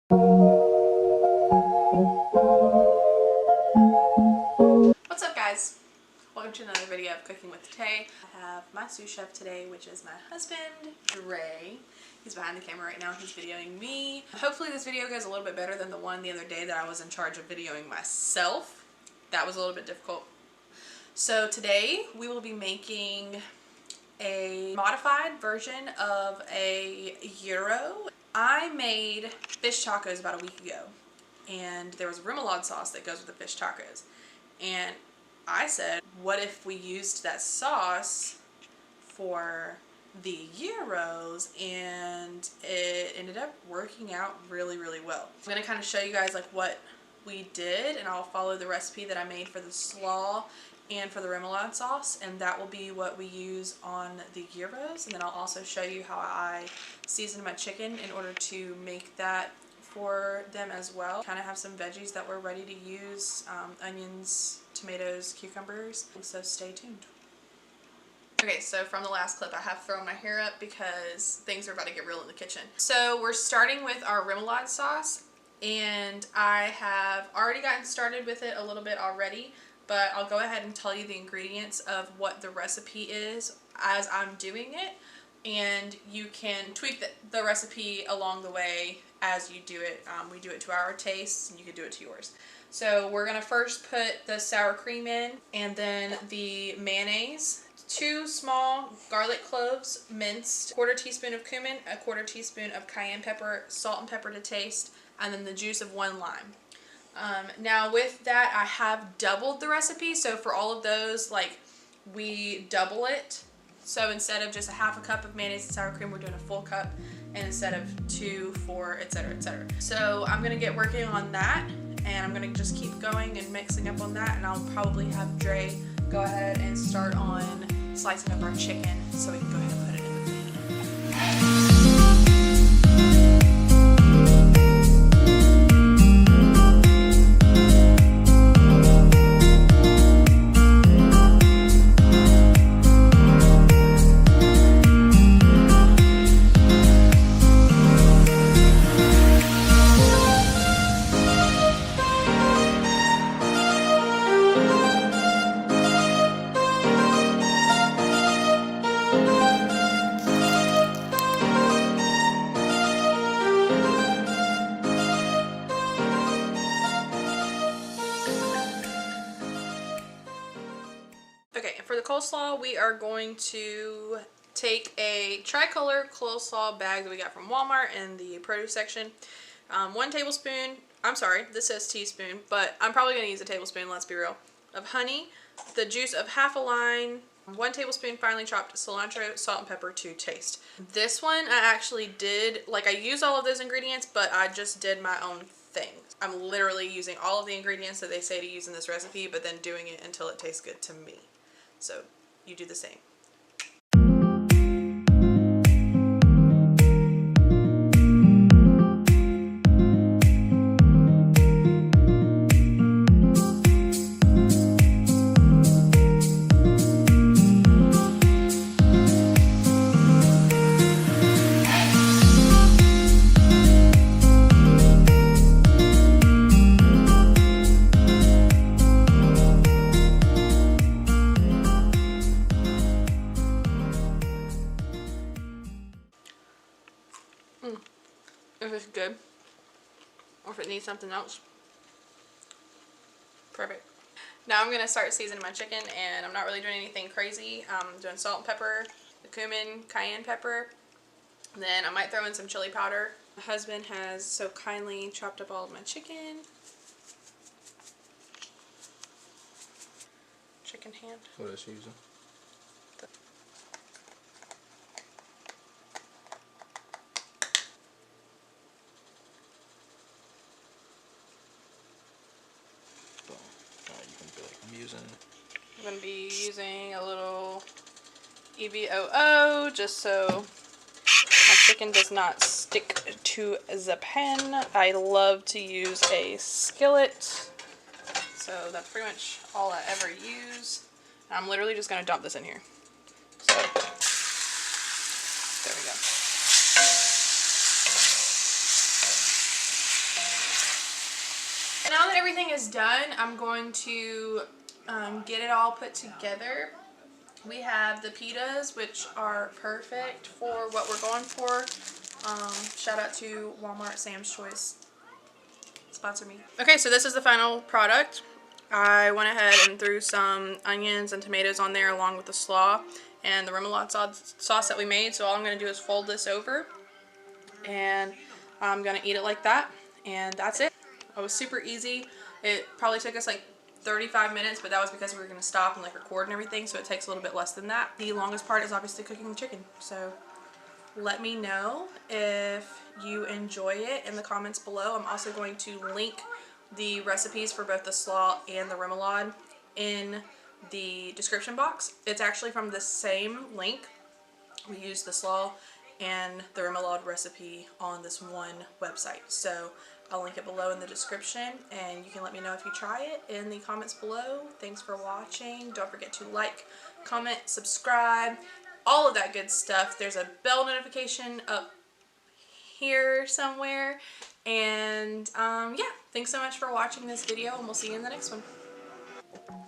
What's up, guys? Welcome to another video of Cooking with Tay. I have my sous chef today, which is my husband, Dre. He's behind the camera right now. He's videoing me. Hopefully this video goes a little bit better than the one the other day that I was in charge of videoing myself. That was a little bit difficult. So today we will be making a modified version of a gyro. I made fish tacos about a week ago, and there was a remoulade sauce that goes with the fish tacos. And I said, what if we used that sauce for the gyros? And it ended up working out really, really well. I'm going to kind of show you guys like what we did, and I'll follow the recipe that I made for the slaw and for the remoulade sauce, and that will be what we use on the gyros. And then I'll also show you how I seasoned my chicken in order to make that for them as well. Kind of have some veggies that we're ready to use, onions, tomatoes, cucumbers, so stay tuned. Okay, so from the last clip I have thrown my hair up because things are about to get real in the kitchen. So we're starting with our remoulade sauce, and I have already gotten started with it a little bit already, but I'll go ahead and tell you the ingredients of what the recipe is as I'm doing it, and you can tweak the recipe along the way as you do it. We do it to our tastes, and you can do it to yours. So we're going to first put the sour cream in, and then the mayonnaise, 2 small garlic cloves minced, 1/4 teaspoon of cumin, 1/4 teaspoon of cayenne pepper, salt and pepper to taste, and then the juice of 1 lime. Now with that, I have doubled the recipe, so for all of those, like, we double it. So instead of just a 1/2 cup of mayonnaise and sour cream, we're doing a full cup, and instead of 2, 4, etc., etc. So I'm gonna get working on that, and I'm gonna just keep going and mixing up on that, and I'll probably have Dre go ahead and start on slicing up our chicken so we can go ahead and put it in the pan. Okay, and for the coleslaw, we are going to take a tricolor coleslaw bag that we got from Walmart in the produce section. 1 tablespoon, I'm sorry, this says teaspoon, but I'm probably going to use a tablespoon, let's be real, of honey, the juice of 1/2 lime, 1 tablespoon finely chopped cilantro, salt and pepper to taste. This one I actually did, like, I used all of those ingredients, but I just did my own thing. I'm literally using all of the ingredients that they say to use in this recipe, but then doing it until it tastes good to me. So you do the same. If it's good, or if it needs something else, perfect. Now I'm going to start seasoning my chicken, and I'm not really doing anything crazy. I'm doing salt and pepper, the cumin, cayenne pepper, and then I might throw in some chili powder. My husband has so kindly chopped up all of my chicken. Chicken hand. What is she using? I'm going to be using a little EVOO just so my chicken does not stick to the pan. I love to use a skillet, so that's pretty much all I ever use. I'm literally just going to dump this in here. So, there we go. Now that everything is done, I'm going to get it all put together. We have the pitas, which are perfect for what we're going for. Shout out to Walmart, Sam's Choice. Sponsor me. Okay, so this is the final product. I went ahead and threw some onions and tomatoes on there along with the slaw and the remoulade sauce that we made. So all I'm going to do is fold this over and I'm going to eat it like that. And that's it. It was super easy. It probably took us like 35 minutes, but that was because we were going to stop and like record and everything, so it takes a little bit less than that. The longest part is obviously cooking the chicken. So let me know if you enjoy it in the comments below. I'm also going to link the recipes for both the slaw and the remoulade in the description box. It's actually from the same link. We use the slaw and the remoulade recipe on this one website. So I'll link it below in the description and you can let me know if you try it in the comments below. Thanks for watching. Don't forget to like, comment, subscribe, all of that good stuff. There's a bell notification up here somewhere. And yeah, thanks so much for watching this video and we'll see you in the next one.